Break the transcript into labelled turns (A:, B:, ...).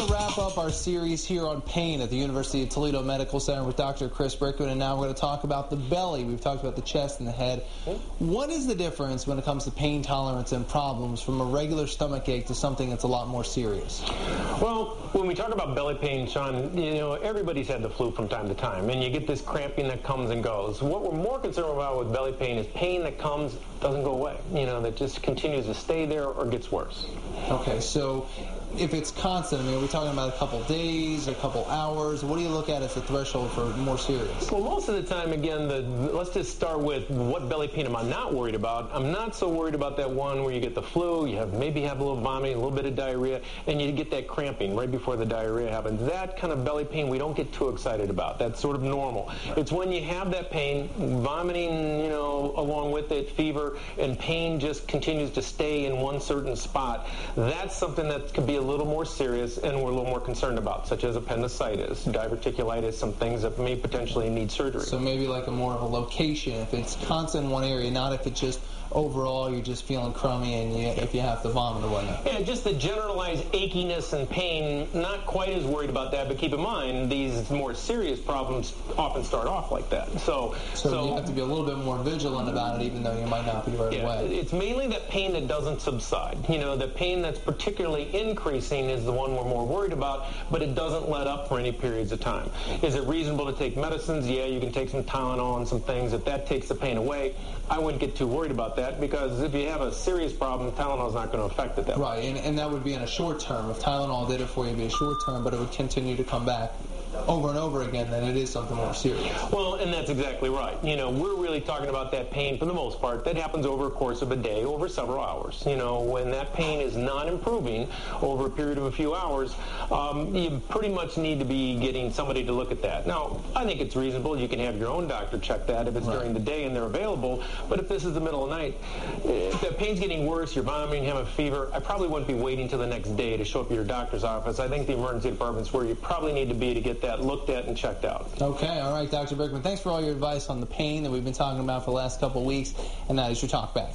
A: going to wrap up our series here on pain at the University of Toledo Medical Center with Dr. Chris Brickman, and now we're going to talk about the belly. We've talked about the chest and the head. What is the difference when it comes to pain tolerance and problems from a regular stomach ache to something that's a lot more serious?
B: Well, when we talk about belly pain, Sean, you know, everybody's had the flu from time to time, and you get this cramping that comes and goes. What we're more concerned about with belly pain is pain that comes, doesn't go away, you know, that just continues to stay there or gets worse. Okay,
A: so if it's constant, I mean, are we talking about a couple days, a couple hours? What do you look at as the threshold for more serious?
B: Well, most of the time, again, let's just start with what belly pain am I not worried about. I'm not so worried about that one where you get the flu, you maybe have a little vomiting, a little bit of diarrhea, and you get that cramping right before the diarrhea happens. That kind of belly pain we don't get too excited about. That's sort of normal. It's when you have that pain, vomiting, you know, along with it, fever, and pain just continues to stay in one certain spot. That's something that could be a little more serious and we're a little more concerned about, such as appendicitis, diverticulitis, some things that may potentially need surgery.
A: So maybe like a more of a location, if it's constant in one area, not if it's just overall you're just feeling crummy and if you have to vomit or whatnot.
B: Yeah, just the generalized achiness and pain, not quite as worried about that, but keep in mind these more serious problems often start off like that. So
A: you have to be a little bit more vigilant about it, even though you might not be right away.
B: It's mainly that pain that doesn't subside. You know, the pain that's particularly increasing is the one we're more worried about, but it doesn't let up for any periods of time. Is it reasonable to take medicines? Yeah, you can take some Tylenol and some things. If that takes the pain away, I wouldn't get too worried about that, because if you have a serious problem, Tylenol is not going to affect it that way.
A: Right, and that would be in a short term. If Tylenol did it for you, it would be a short term, but it would continue to come back over and over again, then it is something more serious.
B: Well, and that's exactly right. You know, we're really talking about that pain, for the most part, that happens over a course of a day, over several hours. You know, when that pain is not improving over a period of a few hours, you pretty much need to be getting somebody to look at that. Now, I think it's reasonable. You can have your own doctor check that if it's during the day and they're available, but if this is the middle of the night, if the pain's getting worse, you're vomiting, having a fever, I probably wouldn't be waiting till the next day to show up at your doctor's office. I think the emergency department's where you probably need to be to get that looked at and checked out.
A: Okay, all right, Dr. Brickman, thanks for all your advice on the pain that we've been talking about for the last couple of weeks, and that is your Talk Back.